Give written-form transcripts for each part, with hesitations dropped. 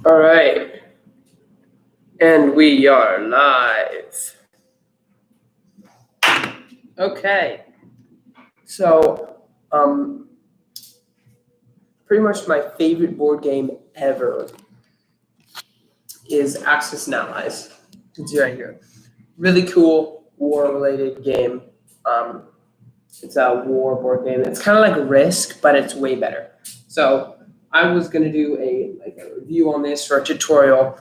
All right, and we are live. Okay, so pretty much my favorite board game ever is Axis and Allies. You can see right here. Really cool war-related game. It's a war board game. It's kind of like Risk, but it's way better. So I was gonna do a review on this or a tutorial.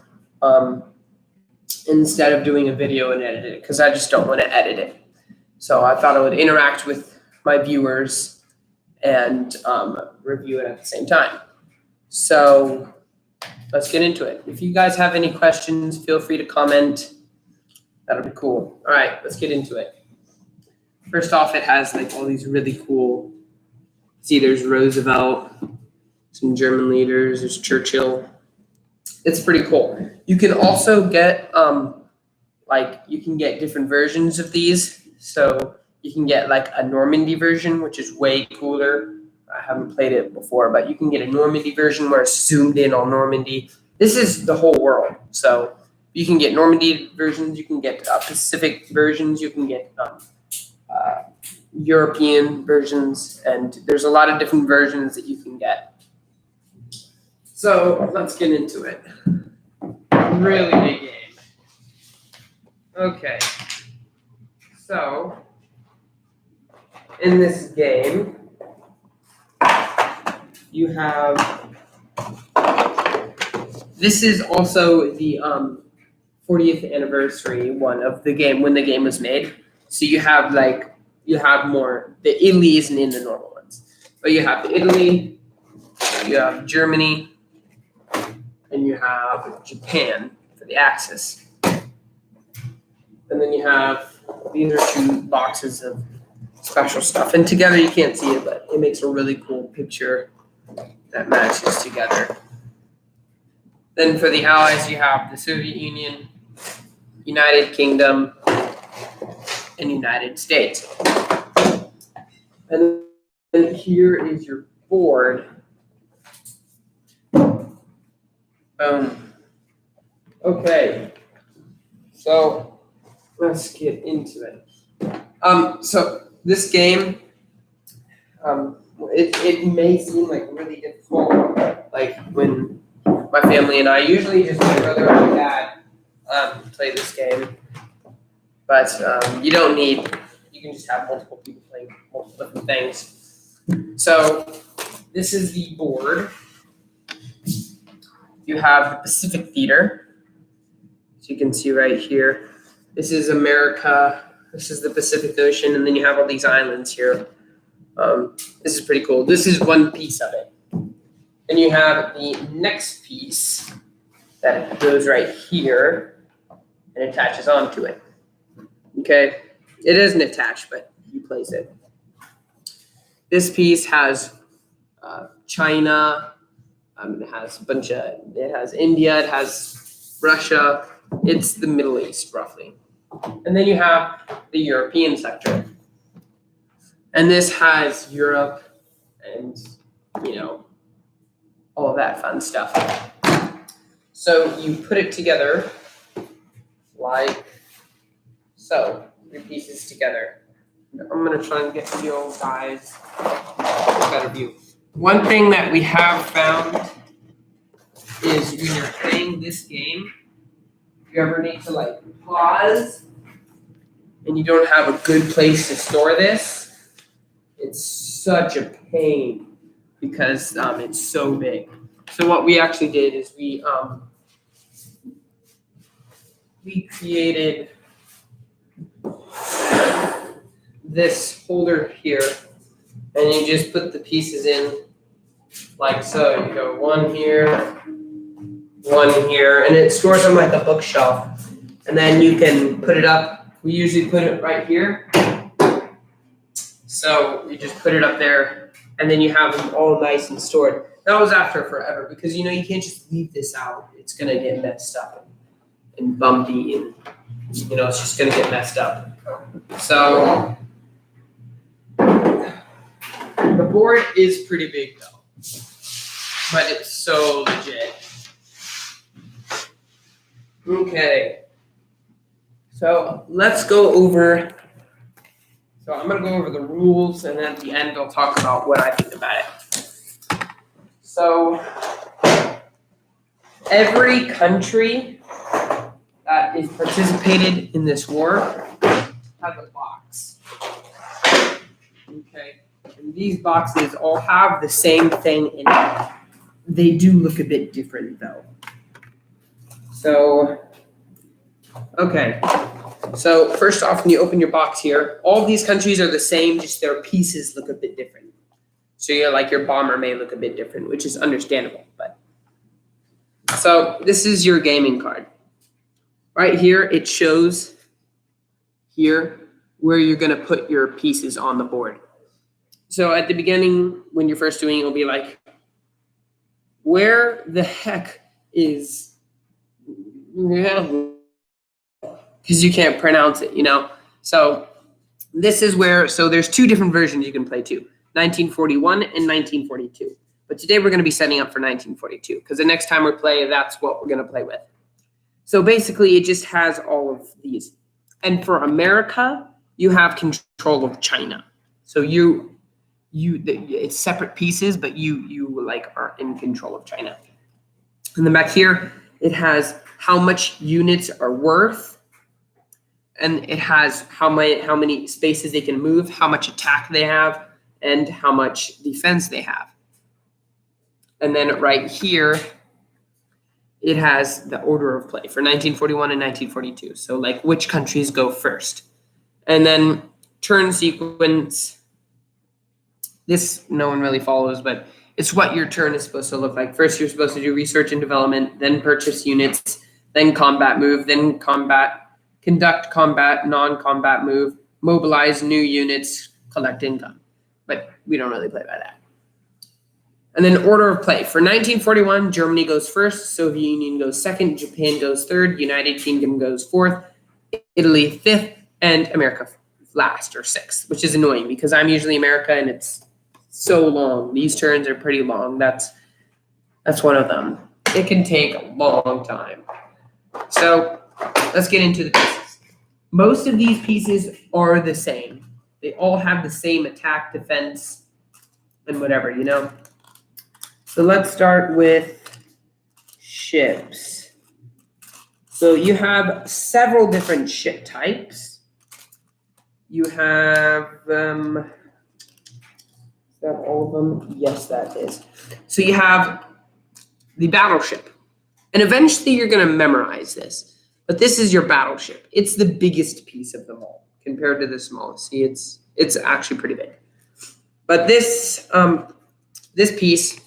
Instead of doing a video and edit it, because I just don't want to edit it. So I thought I would interact with my viewers and review it at the same time. So let's get into it. If you guys have any questions, feel free to comment. That'll be cool. All right, let's get into it. First off, it has like all these really cool. See, there's Roosevelt, some German leaders, there's Churchill. It's pretty cool. You can also get you can get different versions of these. So you can get like a Normandy version, which is way cooler. I haven't played it before, but you can get a Normandy version where it's zoomed in on Normandy. This is the whole world. So you can get Normandy versions, you can get Pacific versions, you can get European versions, and there's a lot of different versions that you can get. So let's get into it. Really big game. Okay. So in this game, you have. This is also the 40th anniversary one of the game when the game was made. So you have more. The Italy isn't in the normal ones, but you have Italy, you have Germany, and you have Japan for the Axis. And then you have, these are two boxes of special stuff. And together you can't see it, but it makes a really cool picture that matches together. Then for the Allies, you have the Soviet Union, United Kingdom, and United States. And then here is your board. Okay, so let's get into it. So this game, it may seem like really difficult, like when my family and I, usually just my brother and my dad, play this game. But you don't need, you can just have multiple people playing multiple different things. So this is the board. You have the Pacific Theater. So you can see right here. This is America. This is the Pacific Ocean. And then you have all these islands here. This is pretty cool. This is one piece of it. Then you have the next piece that goes right here and attaches onto it. Okay? It isn't attached, but you place it. This piece has China. It has it has India, it has Russia. It's the Middle East, roughly. And then you have the European sector. And this has Europe and, all of that fun stuff. So you put it together like so, three pieces together. I'm going to try and get you guys a better view. One thing that we have found is when you're playing this game, if you ever need to pause and you don't have a good place to store this, it's such a pain because it's so big. So what we actually did is we created this holder here, and you just put the pieces in like so. You go one here, and it stores them like a bookshelf. And then you can put it up. We usually put it right here. So you just put it up there, and then you have them all nice and stored. That was after forever because you can't just leave this out. It's gonna get messed up and bumpy, and it's just gonna get messed up. So the board is pretty big though, but it's so legit. Okay. So let's go over. So I'm going to go over the rules, and then at the end I'll talk about what I think about it. So every country that is participated in this war has a box. Okay. And these boxes all have the same thing in it. They do look a bit different though. So, okay. So first off, when you open your box here, all these countries are the same, just their pieces look a bit different. So your bomber may look a bit different, which is understandable. But so this is your gaming card. Right here, it shows here where you're gonna put your pieces on the board. So at the beginning, when you're first doing it, it'll be like, where the heck is, because you can't pronounce it, So this is where, so there's two different versions you can play too, 1941 and 1942. But today we're going to be setting up for 1942 because the next time we play, that's what we're going to play with. So basically it just has all of these. And for America, you have control of China. So it's separate pieces, but you are in control of China. And then back here, it has how much units are worth, and it has how many spaces they can move, how much attack they have, and how much defense they have. And then right here, it has the order of play for 1941 and 1942. So like which countries go first. And then turn sequence. This no one really follows, but it's what your turn is supposed to look like. First, you're supposed to do research and development, then purchase units, then combat move, then conduct combat, non-combat move, mobilize new units, collect income. But we don't really play by that. And then order of play. For 1941, Germany goes first, Soviet Union goes second, Japan goes third, United Kingdom goes fourth, Italy fifth, and America last or sixth, which is annoying because I'm usually America and it's so long. These turns are pretty long. That's one of them. It can take a long time. So let's get into the pieces. Most of these pieces are the same. They all have the same attack, defense, and whatever, So let's start with ships. So you have several different ship types. You have, is that all of them? Yes, that is. So you have the battleship. And eventually you're going to memorize this. But this is your battleship. It's the biggest piece of them all compared to the smallest. See, it's actually pretty big. But this piece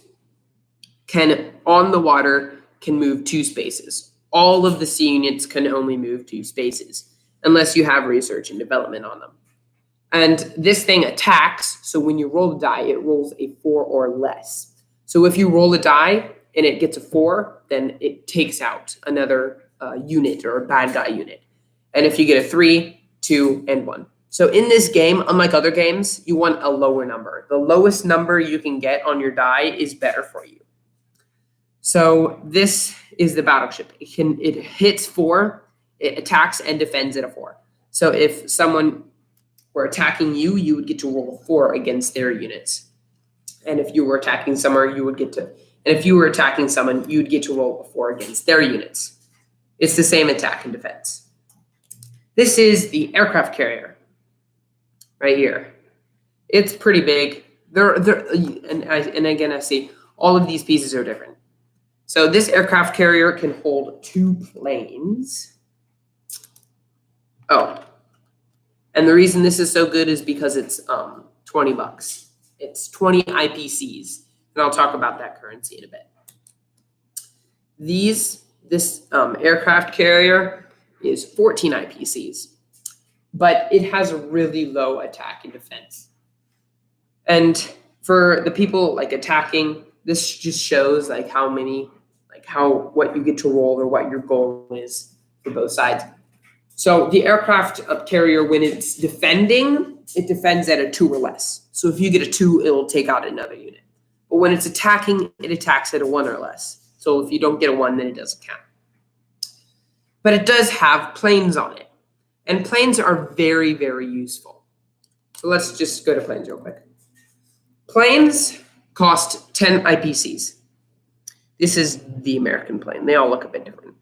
on the water can move 2 spaces. All of the sea units can only move 2 spaces unless you have research and development on them. And this thing attacks, so when you roll the die, it rolls a 4 or less. So if you roll a die and it gets a 4, then it takes out another unit or a bad guy unit. And if you get a 3, 2, and 1. So in this game, unlike other games, you want a lower number. The lowest number you can get on your die is better for you. So this is the battleship. It hits 4, it attacks and defends at a 4. So if someone were attacking you, you would get to roll a 4 against their units. And if you were attacking someone, you'd get to roll a 4 against their units. It's the same attack and defense. This is the aircraft carrier right here. It's pretty big. And again, I see all of these pieces are different. So this aircraft carrier can hold 2 planes. Oh, and the reason this is so good is because it's $20. It's 20 IPCs, and I'll talk about that currency in a bit. This aircraft carrier is 14 IPCs, but it has a really low attack and defense. And for the people attacking, this just shows what you get to roll or what your goal is for both sides. So the aircraft carrier, when it's defending, it defends at a 2 or less. So if you get a 2, it will take out another unit. But when it's attacking, it attacks at a 1 or less. So if you don't get a 1, then it doesn't count. but it does have planes on it. And planes are very, very useful. So let's just go to planes real quick. Planes cost 10 IPCs. This is the American plane. They all look a bit different.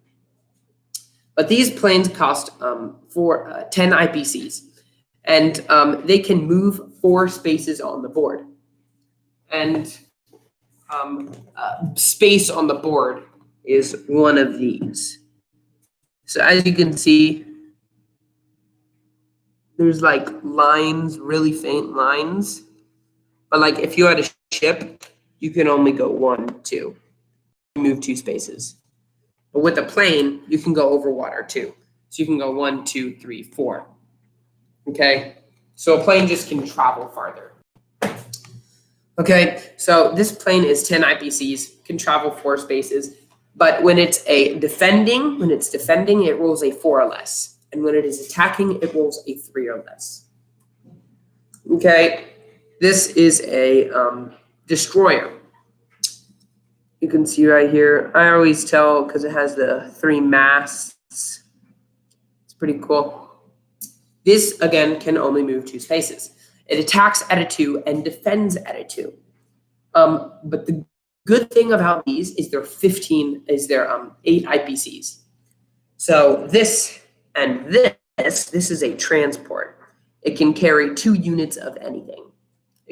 But these planes cost 10 IPCs. And they can move 4 spaces on the board. And space on the board is one of these. So as you can see, there's like lines, really faint lines. But like if you had a ship, you can only go 1, 2. Move 2 spaces. But with a plane, you can go over water too. So you can go 1, 2, 3, 4. Okay? So a plane just can travel farther. Okay, so this plane is 10 IPCs, can travel 4 spaces. But when it's defending, it rolls a 4 or less. And when it is attacking, it rolls a 3 or less. Okay, this is a destroyer. You can see right here. I always tell because it has the 3 masts. It's pretty cool. This, again, can only move 2 spaces. It attacks at a 2 and defends at a 2. But the good thing about these is they're 8 IPCs. So this and this is a transport. It can carry 2 units of anything,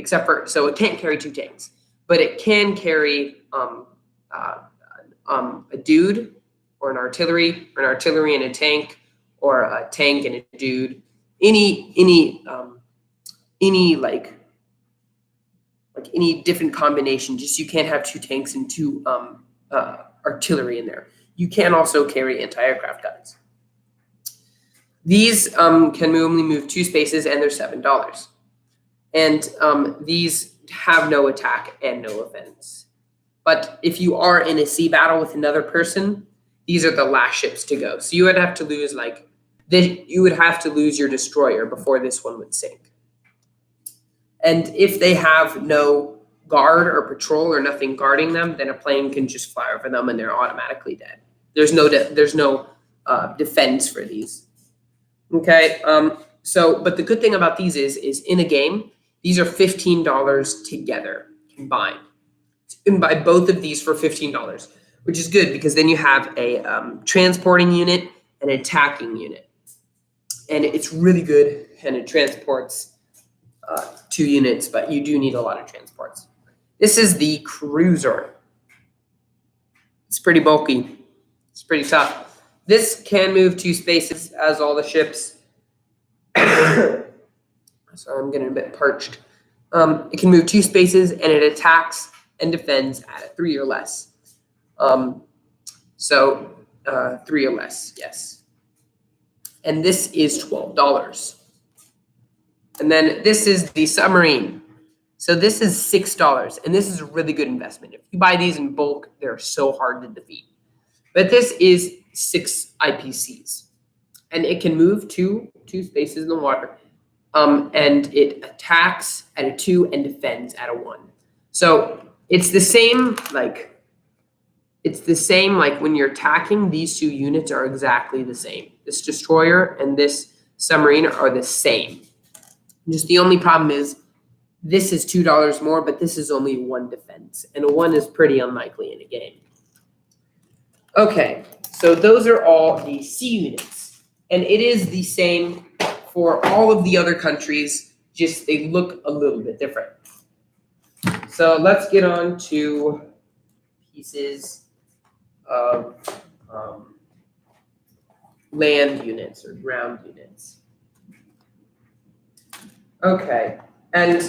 so it can't carry 2 tanks, but it can carry a dude or an artillery and a tank, or a tank and a dude. Any different combination. Just you can't have 2 tanks and 2 artillery in there. You can also carry anti-aircraft guns. These can only move 2 spaces, and they're $7. And these have no attack and no offense. But if you are in a sea battle with another person, these are the last ships to go. So you would have to lose your destroyer before this one would sink. And if they have no guard or patrol or nothing guarding them, then a plane can just fly over them and they're automatically dead. There's no defense for these. Okay. But the good thing about these is in a game, these are $15 together combined. You can buy both of these for $15, which is good because then you have a transporting unit and an attacking unit. And it's really good, and it transports 2 units, but you do need a lot of transports. This is the cruiser. It's pretty bulky. It's pretty tough. This can move 2 spaces, as all the ships. Sorry, I'm getting a bit parched. It can move 2 spaces, and it attacks and defends at a 3 or less. 3 or less, yes. And this is $12. And then this is the submarine. So this is $6, and this is a really good investment. If you buy these in bulk, they're so hard to defeat. But this is 6 IPCs, and it can move 2 spaces in the water. And it attacks at a 2 and defends at a 1. So it's the same like when you're attacking, these 2 units are exactly the same. This destroyer and this submarine are the same. Just the only problem is this is $2 more, but this is only 1 defense, and a 1 is pretty unlikely in a game. Okay, so those are all the sea units, and it is the same for all of the other countries, just they look a little bit different. So let's get on to pieces of land units or ground units. Okay, and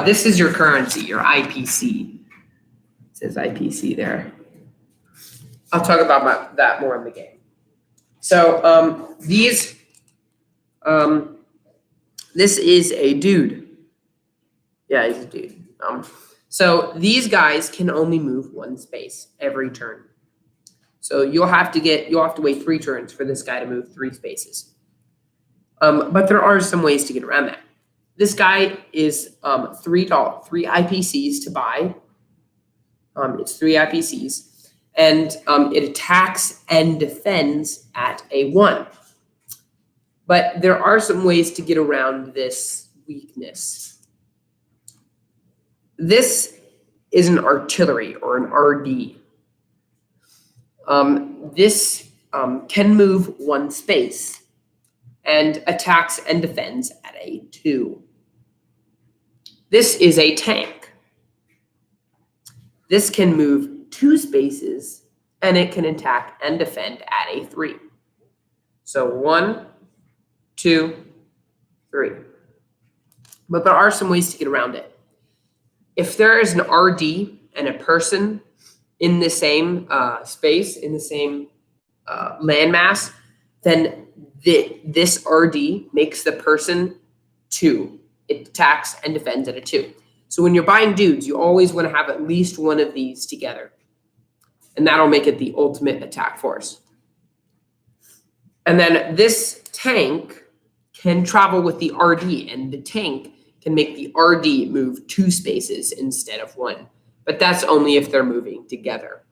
this is your currency, your IPC. It says IPC there. I'll talk about that more in the game. So this is a dude. Yeah, he's a dude. So these guys can only move 1 space every turn. So you'll have to wait 3 turns for this guy to move 3 spaces. But there are some ways to get around that. This guy is $3 IPCs to buy. It's 3 IPCs, and it attacks and defends at a 1. But there are some ways to get around this weakness. This is an artillery or an RD. This can move 1 space and attacks and defends at a 2. This is a tank. This can move 2 spaces and it can attack and defend at a 3. So 1, 2, 3. But there are some ways to get around it. If there is an RD and a person in the same space, in the same landmass, then this RD makes the person 2. It attacks and defends at a 2. So when you're buying dudes, you always want to have at least one of these together. And that'll make it the ultimate attack force. And then this tank can travel with the RD, and the tank can make the RD move 2 spaces instead of 1. But that's only if they're moving together.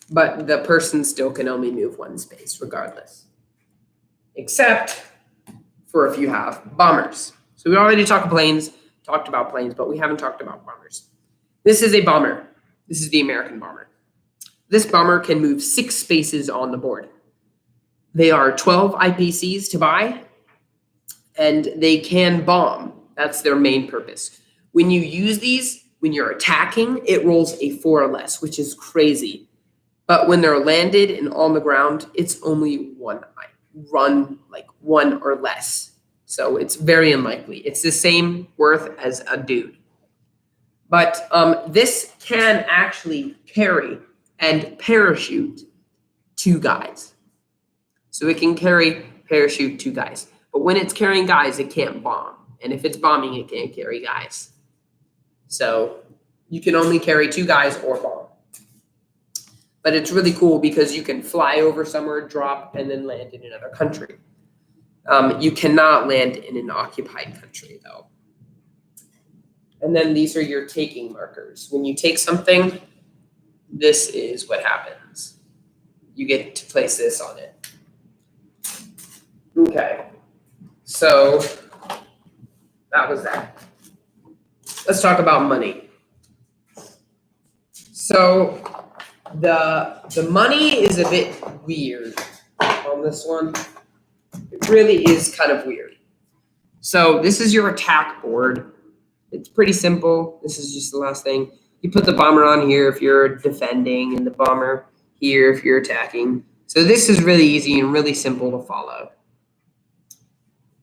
But the person still can only move 1 space regardless. Except for if you have bombers. So we already talked about planes, but we haven't talked about bombers. This is a bomber. This is the American bomber. This bomber can move 6 spaces on the board. They are 12 IPCs to buy, and they can bomb. That's their main purpose. When you use these, when you're attacking, it rolls a 4 or less, which is crazy. But when they're landed and on the ground, it's only 1 run, like 1 or less. So it's very unlikely. It's the same worth as a dude. But this can actually carry and parachute 2 guys. So it can carry, parachute 2 guys. But when it's carrying guys, it can't bomb. And if it's bombing, it can't carry guys. So you can only carry 2 guys or bomb. But it's really cool because you can fly over somewhere, drop, and then land in another country. You cannot land in an occupied country, though. And then these are your taking markers. When you take something, this is what happens. You get to place this on it. Okay, so that was that. Let's talk about money. So the money is a bit weird on this one. It really is kind of weird. So this is your attack board. It's pretty simple. This is just the last thing. You put the bomber on here if you're defending, and the bomber here if you're attacking. So this is really easy and really simple to follow.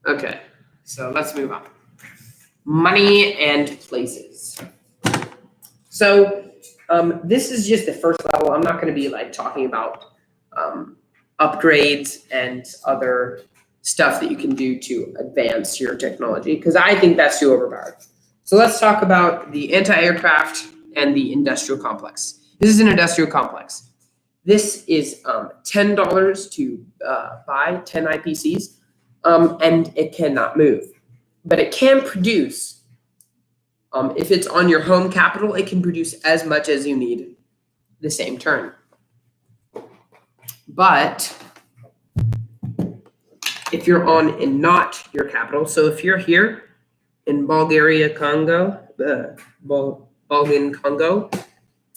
Okay, so let's move on. Money and places. So this is just the first level. I'm not going to be like talking about upgrades and other stuff that you can do to advance your technology, because I think that's too overpowered. So let's talk about the anti-aircraft and the industrial complex. This is an industrial complex. This is $10 to buy 10 IPCs, and it cannot move. But it can produce, if it's on your home capital, it can produce as much as you need the same turn. But if you're on and not your capital, so if you're here in Bulgaria, Congo, Balkan Congo,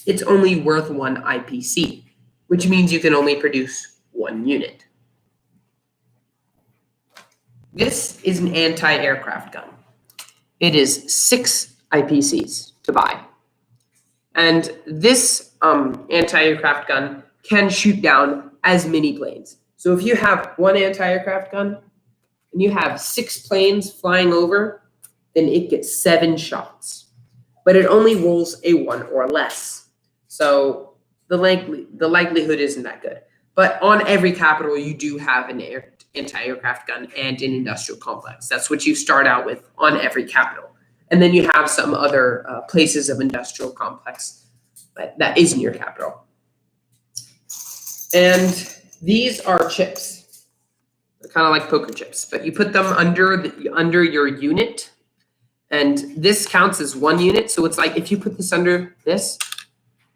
it's only worth 1 IPC, which means you can only produce 1 unit. This is an anti-aircraft gun. It is 6 IPCs to buy. And this anti-aircraft gun can shoot down as many planes. So if you have 1 anti-aircraft gun and you have 6 planes flying over, then it gets 7 shots. But it only rolls a 1 or less. So the likelihood isn't that good. But on every capital, you do have an anti-aircraft gun and an industrial complex. That's what you start out with on every capital. And then you have some other places of industrial complex that isn't your capital. And these are chips. They're kind of like poker chips, but you put them under your unit, and this counts as 1 unit. So it's like if you put this under this,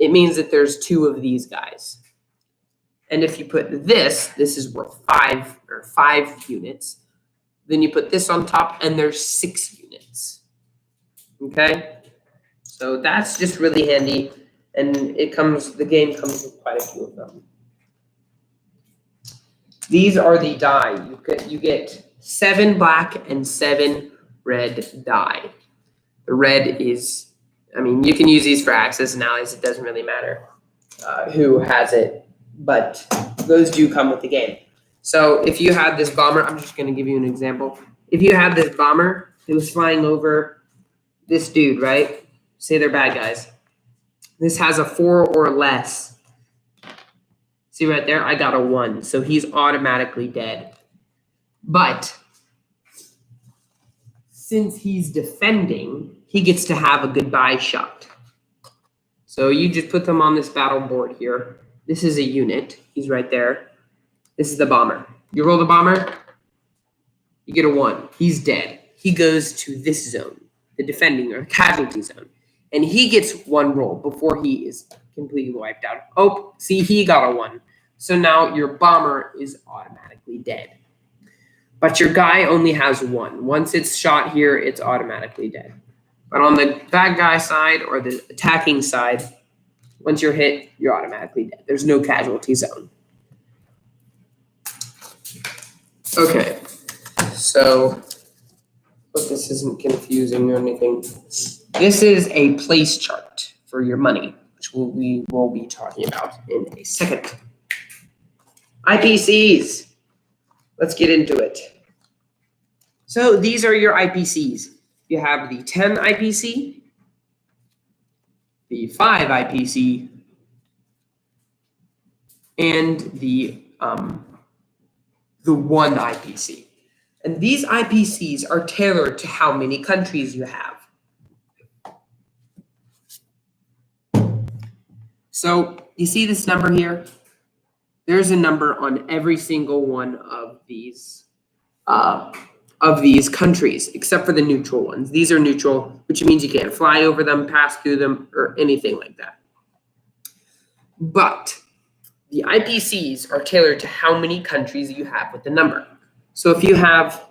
it means that there's 2 of these guys. And if you put this is worth 5 units. Then you put this on top and there's 6 units. Okay? So that's just really handy. And the game comes with quite a few of them. These are the die. You get 7 black and 7 red die. The red is, you can use these for Axis and Allies. It doesn't really matter who has it, but those do come with the game. So if you had this bomber, I'm just going to give you an example. If you had this bomber, it was flying over this dude, right? Say they're bad guys. This has a 4 or less. See right there? I got a 1, so he's automatically dead. But since he's defending, he gets to have a goodbye shot. So you just put them on this battle board here. This is a unit. He's right there. This is the bomber. You roll the bomber, you get a 1. He's dead. He goes to this zone, the defending or casualty zone. And he gets 1 roll before he is completely wiped out. Oh, see, he got a 1. So now your bomber is automatically dead. But your guy only has 1. Once it's shot here, it's automatically dead. But on the bad guy side or the attacking side, once you're hit, you're automatically dead. There's no casualty zone. Okay, so hope this isn't confusing or anything. This is a place chart for your money, which we will be talking about in a second. IPCs. Let's get into it. So these are your IPCs. You have the 10 IPC, the 5 IPC, and the 1 IPC. And these IPCs are tailored to how many countries you have. So you see this number here? There's a number on every single one of these countries, except for the neutral ones. These are neutral, which means you can't fly over them, pass through them, or anything like that. But the IPCs are tailored to how many countries you have with the number. So if you have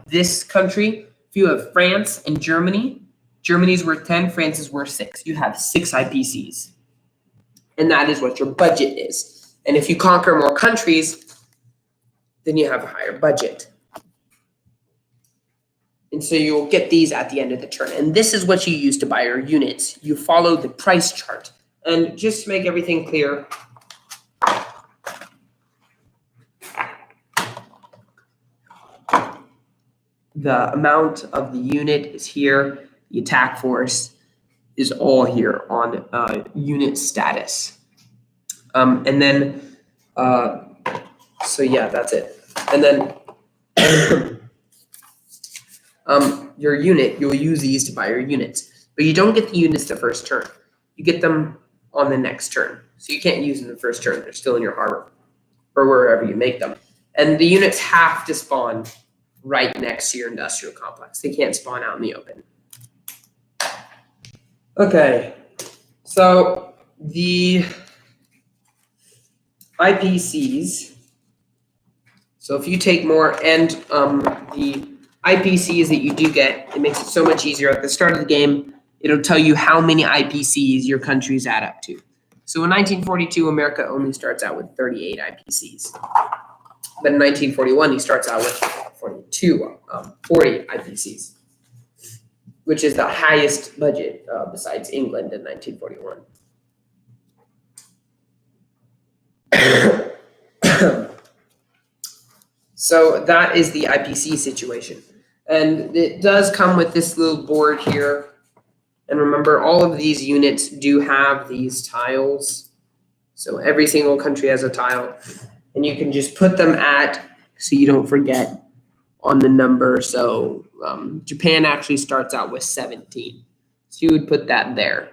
this country, if you have France and Germany, Germany's worth 10, France is worth 6. You have 6 IPCs. And that is what your budget is. And if you conquer more countries, then you have a higher budget. And so you'll get these at the end of the turn. And this is what you use to buy your units. You follow the price chart. And just to make everything clear, the amount of the unit is here. The attack force is all here on unit status. And then, so yeah, that's it. And then your unit, you'll use these to buy your units. But you don't get the units the first turn. You get them on the next turn. So you can't use them the first turn. They're still in your harbor or wherever you make them. And the units have to spawn right next to your industrial complex. They can't spawn out in the open. Okay, so the IPCs, so if you take more and the IPCs that you do get, it makes it so much easier. At the start of the game, it'll tell you how many IPCs your countries add up to. So in 1942, America only starts out with 38 IPCs. But in 1941, he starts out with 40 IPCs, which is the highest budget besides England in 1941. So that is the IPC situation. And it does come with this little board here. And remember, all of these units do have these tiles. So every single country has a tile. And you can just put them so you don't forget, on the number. So Japan actually starts out with 17. So you would put that there,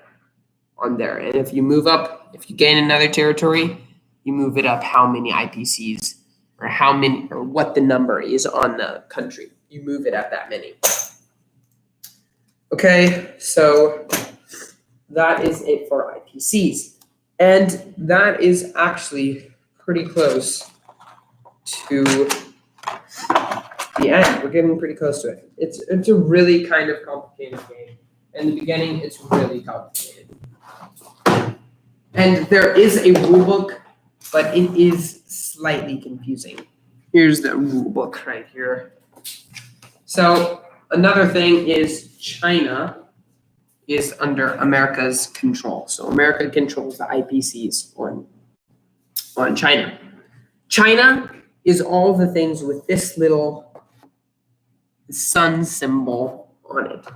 on there. And if you move up, if you gain another territory, you move it up how many IPCs or what the number is on the country. You move it up that many. Okay, so that is it for IPCs. And that is actually pretty close to the end. We're getting pretty close to it. It's a really kind of complicated game. In the beginning, it's really complicated. And there is a rule book, but it is slightly confusing. Here's the rule book right here. So another thing is China is under America's control. So America controls the IPCs on China. China is all the things with this little sun symbol on it.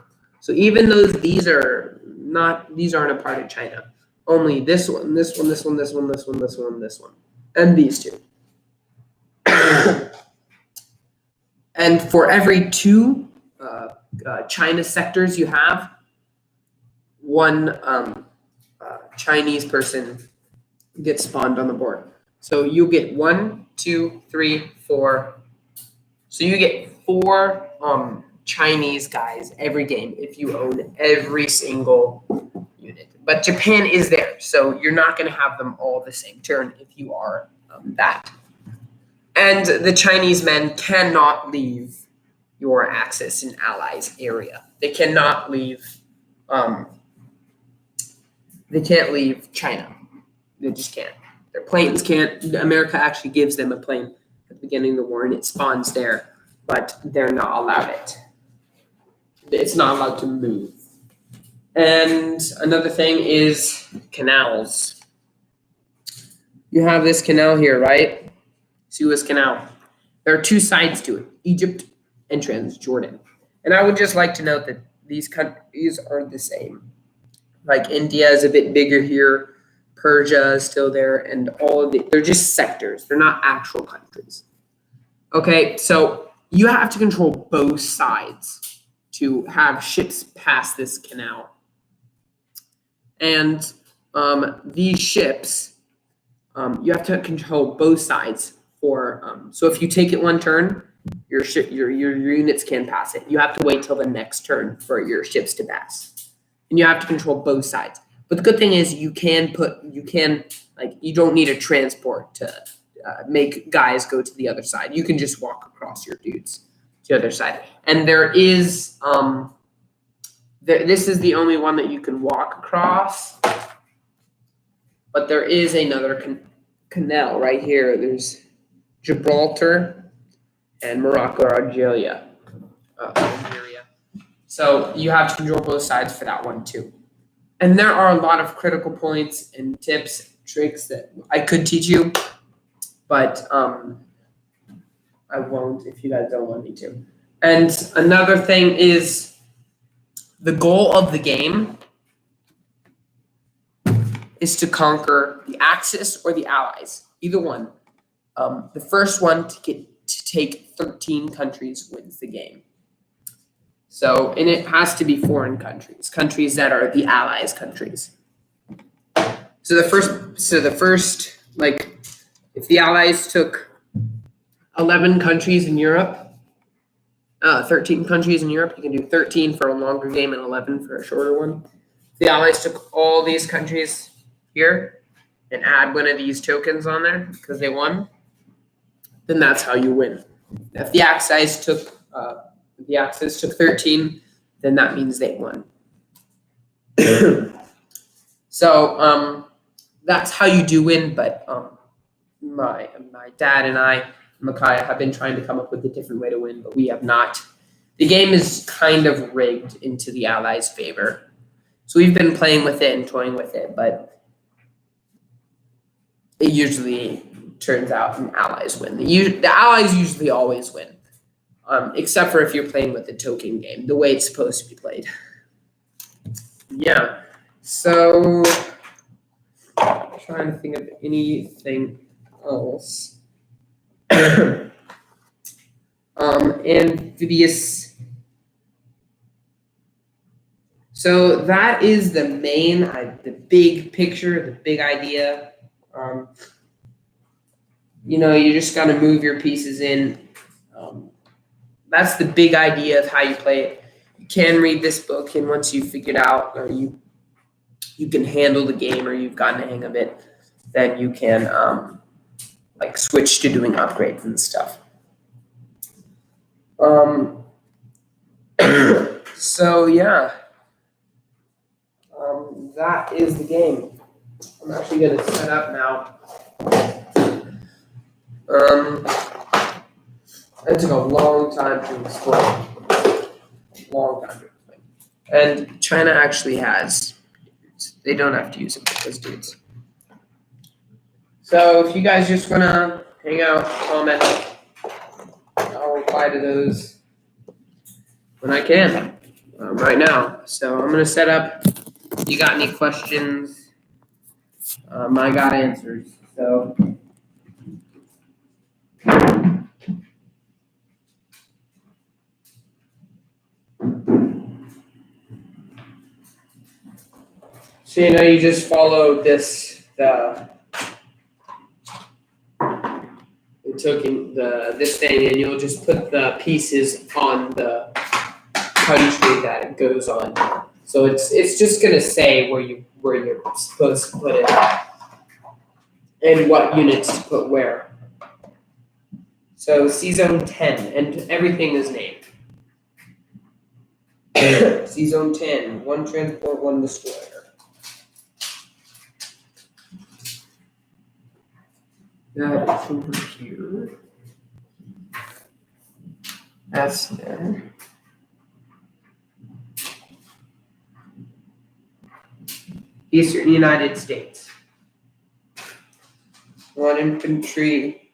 So even though these aren't a part of China, only this one, this one, this one, this one, this one, this one, this one, and these two. And for every two China sectors you have, one Chinese person gets spawned on the board. So you get 1, 2, 3, 4. So you get 4 Chinese guys every game if you own every single unit. But Japan is there, so you're not going to have them all the same turn if you are that. And the Chinese men cannot leave your Axis and Allies area. They cannot leave. They can't leave China. They just can't. Their planes can't. America actually gives them a plane at the beginning of the war, and it spawns there, but they're not allowed it. It's not allowed to move. And another thing is canals. You have this canal here, right? Suez Canal. There are 2 sides to it, Egypt and Transjordan. And I would just like to note that these countries are the same. Like India is a bit bigger here, Persia is still there, and all of they're just sectors. They're not actual countries. Okay, so you have to control both sides to have ships pass this canal. And these ships, you have to control both sides for. So if you take it one turn, your units can pass it. You have to wait till the next turn for your ships to pass, and you have to control both sides. But the good thing is you don't need a transport to make guys go to the other side. You can just walk across your dudes to the other side. And there is this is the only one that you can walk across, but there is another canal right here. There's Gibraltar and Morocco or Algeria. So you have to control both sides for that one too. And there are a lot of critical points and tips, tricks that I could teach you, but I won't if you guys don't want me to. And another thing is the goal of the game is to conquer the Axis or the Allies, either one. The first one to take 13 countries wins the game. So, and it has to be foreign countries that are the Allies countries. So the first, like, if the Allies took 11 countries in Europe, 13 countries in Europe, you can do 13 for a longer game and 11 for a shorter one. If the Allies took all these countries here and add one of these tokens on there because they won, then that's how you win. If the Axis took 13, then that means they won. So that's how you do win. But my dad and I, Micaiah, have been trying to come up with a different way to win, but we have not. The game is kind of rigged into the Allies' favor. So we've been playing with it and toying with it, but it usually turns out an Allies win. The Allies usually always win. Except for if you're playing with the token game, the way it's supposed to be played. Yeah. So, I'm trying to think of anything else. Amphibious. So that is the the big picture, the big idea. You just got to move your pieces in. That's the big idea of how you play it. You can read this book, and once you figure it out, or you you can handle the game or you've gotten the hang of it, then you can like switch to doing upgrades and stuff. So yeah, that is the game. I'm actually gonna set up now. It took a long time to explain. Long time to explain. And China actually has. They don't have to use it with those dudes. So if you guys just wanna hang out, comment, I'll reply to those when I can, right now. So I'm gonna set up. If you got any questions, I got answers. So. So you just follow this this thing, and you'll just put the pieces on the country that it goes on. So it's just gonna say where you're supposed to put it and what units to put where. So C Zone 10, and everything is named. C Zone 10, 1 transport, 1 destroyer. That is over here. That's there. Eastern United States. 1 infantry,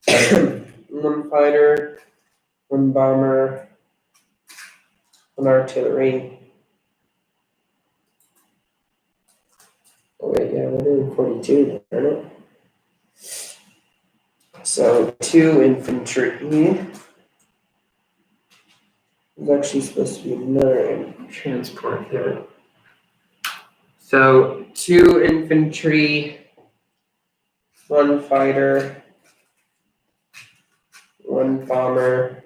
1 fighter, 1 bomber, 1 artillery. Oh wait, yeah, we're doing 42, aren't it? So 2 infantry. There's actually supposed to be another transport here. So 2 infantry, 1 fighter, 1 bomber,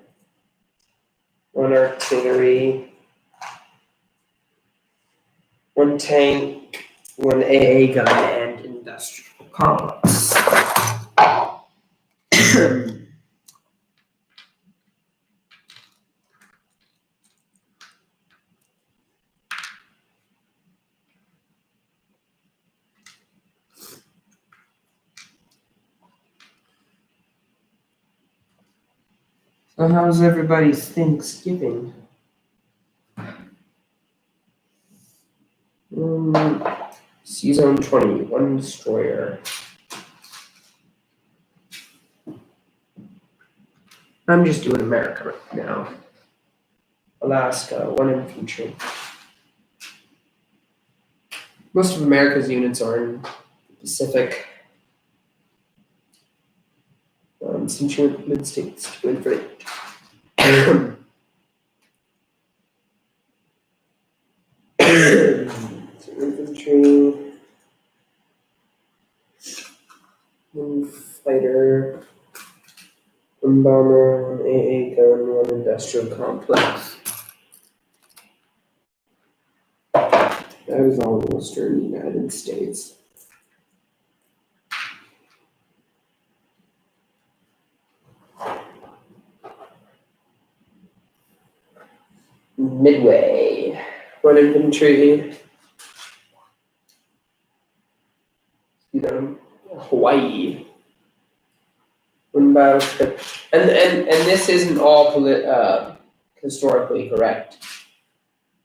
1 artillery, 1 tank, 1 AA gun, and industrial complex. So how's everybody's Thanksgiving? C Zone 20, 1 destroyer. I'm just doing America right now. Alaska, 1 infantry. Most of America's units are in the Pacific. Central Mid-States, 2 infantry. 2 infantry. 1 fighter. 1 bomber, 1 AA gun, 1 industrial complex. That is all in Western United States. Midway, 1 infantry. Hawaii. 1 battleship. And this isn't all historically correct.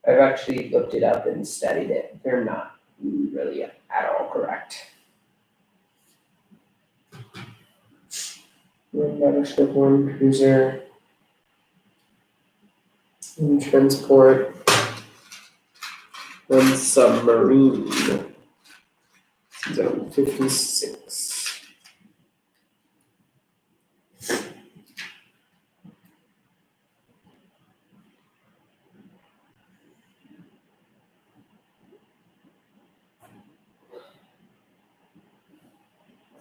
I've actually looked it up and studied it. They're not really at all correct. 1 battleship, 1 cruiser, 1 transport, 1 submarine. Zone 56.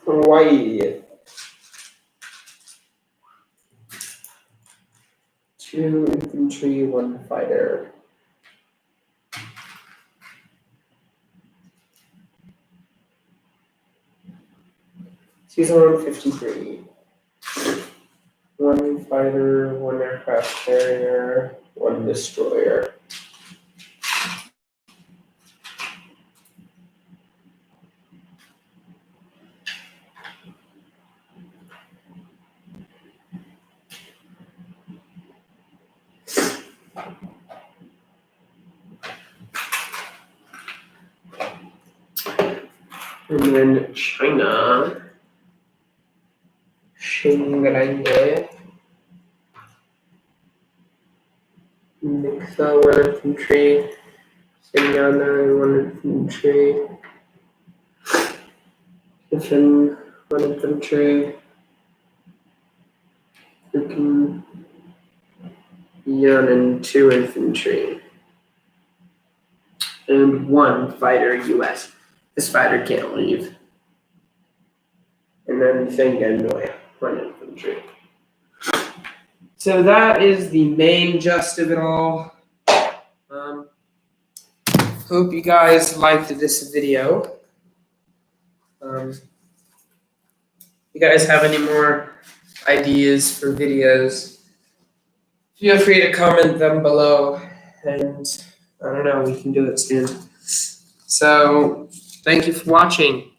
Hawaii. 2 infantry, 1 fighter. Season 153. 1 fighter, 1 aircraft carrier, 1 destroyer. And then China, Shanghai, Nixa, 1 infantry, Sinyana, 1 infantry, Tiffin, 1 infantry, freaking Yannon, 2 infantry, and 1 fighter US. This fighter can't leave. And then Fenganoy, 1 infantry. So that is the main gist of it all. Hope you guys liked this video. If you guys have any more ideas for videos, feel free to comment them below, and I don't know, we can do it soon. So, thank you for watching.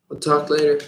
We'll talk later.